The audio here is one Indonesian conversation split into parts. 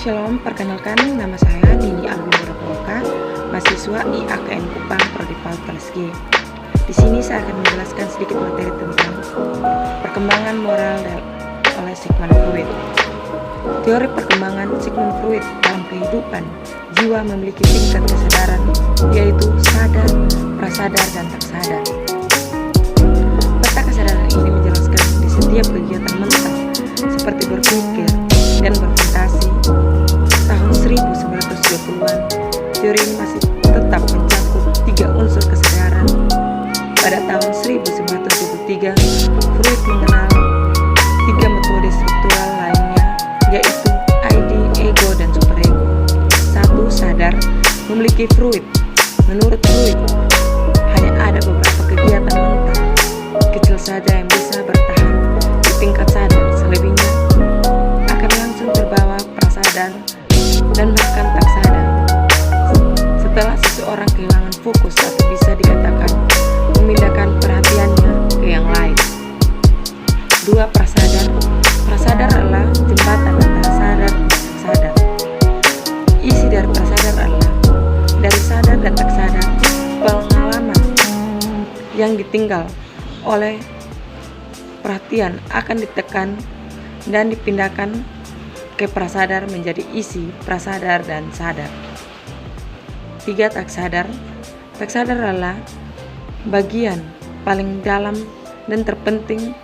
Shalom, perkenalkan nama saya Nini Albumura Poloka, mahasiswa IAKN Kupang Prodi PAUD-LSG. Di sini saya akan menjelaskan sedikit materi tentang perkembangan moral oleh Sigmund Freud. Teori perkembangan Sigmund Freud dalam kehidupan jiwa memiliki tingkat kesadaran, yaitu sadar, prasadar, dan tak sadar. Peta kesadaran ini menjelaskan di setiap kegiatan mental seperti berpikir dan berfantasi. Tahun 1920-an, teori ini masih tetap mencakup 3 unsur kesadaran. Pada tahun 1973, Freud mengenal 3 metode struktural lainnya, yaitu ID, ego, dan superego. 1. Sadar. Memiliki Freud. Menurut Freud, hanya ada beberapa kegiatan mental kecil saja yang bisa bertahan di tingkat sadar, selebihnya akan langsung terbawa prasadar dan bahkan tak sadar setelah seseorang kehilangan fokus atau bisa dikatakan memindahkan perhatiannya ke yang lain. 2. Prasadar. Prasadar adalah jembatan antara sadar dan tak sadar. Isi dari prasadar adalah dari sadar dan tak sadar pengalaman yang ditinggal oleh perhatian akan ditekan dan dipindahkan ke prasadar menjadi isi prasadar dan sadar. 3. Tak sadar. Tak sadar adalah bagian paling dalam dan terpenting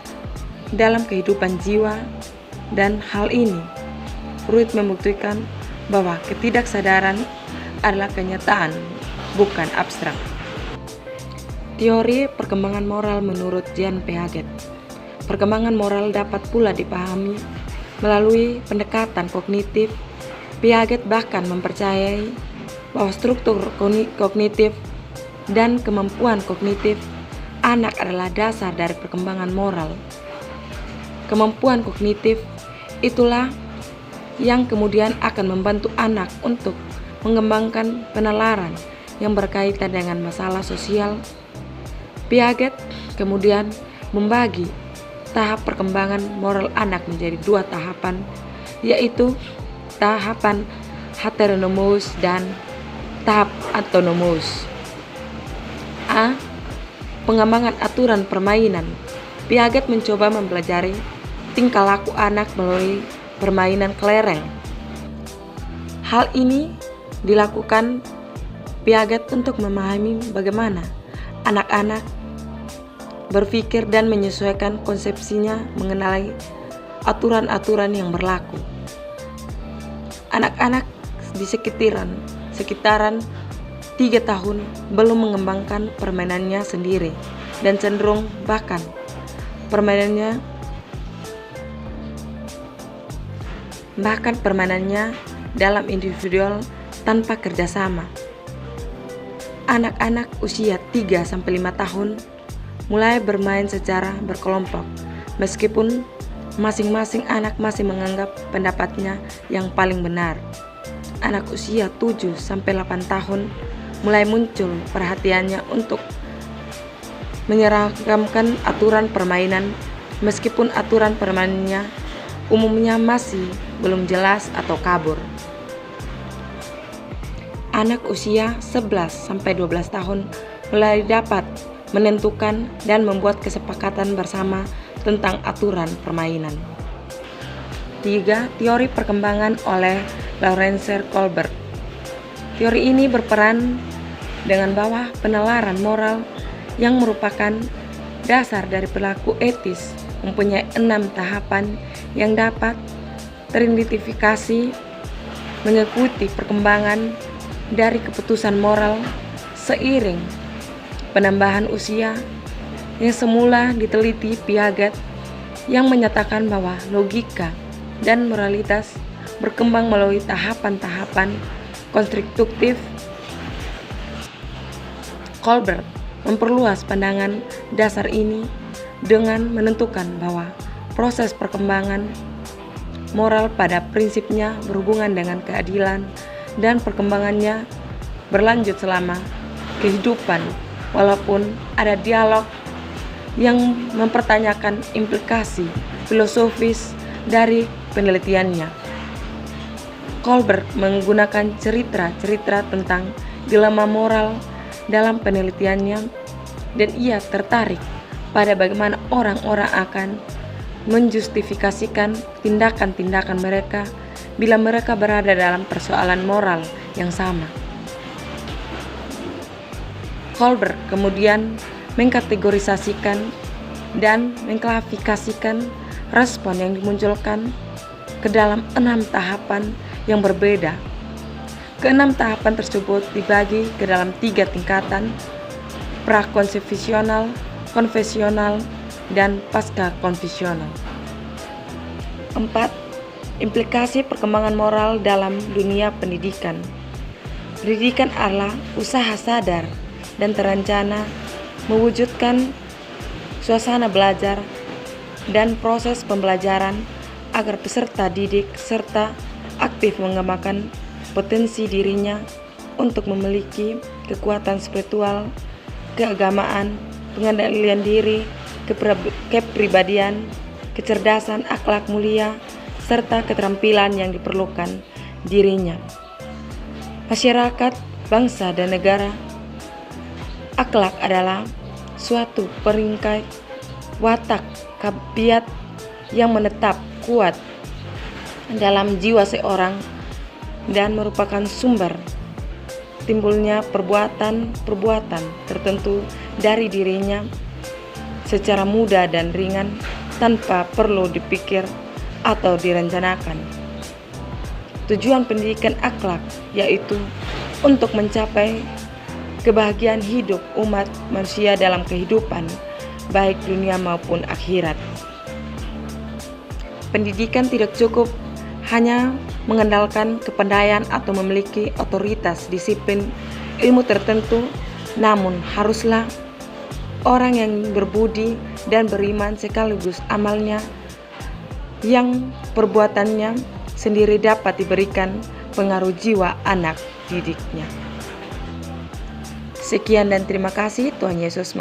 dalam kehidupan jiwa, dan hal ini Freud membuktikan bahwa ketidaksadaran adalah kenyataan, bukan abstrak. Teori perkembangan moral menurut Jean Piaget. Perkembangan moral dapat pula dipahami melalui pendekatan kognitif. Piaget bahkan mempercayai bahwa struktur kognitif dan kemampuan kognitif anak adalah dasar dari perkembangan moral. Kemampuan kognitif itulah yang kemudian akan membantu anak untuk mengembangkan penalaran yang berkaitan dengan masalah sosial. Piaget kemudian membagi tahap perkembangan moral anak menjadi 2 tahapan, yaitu tahapan heteronomous dan tahap autonomous. A. Pengembangan aturan permainan. Piaget mencoba mempelajari tingkah laku anak melalui permainan kelereng. Hal ini dilakukan Piaget untuk memahami bagaimana anak-anak berpikir dan menyesuaikan konsepsinya mengenai aturan-aturan yang berlaku. Anak-anak di sekitaran 3 tahun belum mengembangkan permainannya sendiri dan cenderung bahkan permainannya dalam individual tanpa kerjasama. Anak-anak usia 3-5 tahun mulai bermain secara berkelompok, meskipun masing-masing anak masih menganggap pendapatnya yang paling benar. Anak usia 7-8 tahun mulai muncul perhatiannya untuk menyeragamkan aturan permainan, meskipun aturan permainannya umumnya masih belum jelas atau kabur. Anak usia 11-12 tahun mulai dapat menentukan dan membuat kesepakatan bersama tentang aturan permainan. 3. Teori perkembangan oleh Laurence Colbert. Teori ini berperan dengan bahwa penalaran moral yang merupakan dasar dari perilaku etis mempunyai 6 tahapan yang dapat teridentifikasi mengikuti perkembangan dari keputusan moral seiring penambahan usia yang semula diteliti Piaget, yang menyatakan bahwa logika dan moralitas berkembang melalui tahapan-tahapan konstruktif. Colbert memperluas pandangan dasar ini dengan menentukan bahwa proses perkembangan moral pada prinsipnya berhubungan dengan keadilan dan perkembangannya berlanjut selama kehidupan, walaupun ada dialog yang mempertanyakan implikasi filosofis dari penelitiannya. Kohlberg menggunakan cerita-cerita tentang dilema moral dalam penelitiannya, dan ia tertarik pada bagaimana orang-orang akan menjustifikasikan tindakan-tindakan mereka bila mereka berada dalam persoalan moral yang sama. Kohlberg kemudian mengkategorisasikan dan mengklasifikasikan respon yang dimunculkan ke dalam 6 tahapan yang berbeda. Keenam tahapan tersebut dibagi ke dalam 3 tingkatan: pra-konfesional, konfesional, dan pasca-konfesional. 4. Implikasi perkembangan moral dalam dunia pendidikan. Pendidikan adalah usaha sadar dan terencana mewujudkan suasana belajar dan proses pembelajaran agar peserta didik serta aktif mengembangkan potensi dirinya untuk memiliki kekuatan spiritual, keagamaan, pengendalian diri, kepribadian, kecerdasan, akhlak mulia, serta keterampilan yang diperlukan dirinya, masyarakat, bangsa, dan negara. Akhlak adalah suatu peringkai watak tabiat yang menetap kuat dalam jiwa seorang dan merupakan sumber timbulnya perbuatan-perbuatan tertentu dari dirinya secara mudah dan ringan tanpa perlu dipikir atau direncanakan. Tujuan pendidikan akhlak yaitu untuk mencapai kebahagiaan hidup umat manusia dalam kehidupan baik dunia maupun akhirat. Pendidikan tidak cukup hanya mengandalkan kepandaian atau memiliki otoritas disiplin ilmu tertentu, namun haruslah orang yang berbudi dan beriman sekaligus amalnya yang perbuatannya sendiri dapat diberikan pengaruh jiwa anak didiknya. Sekian dan terima kasih. Tuhan Yesus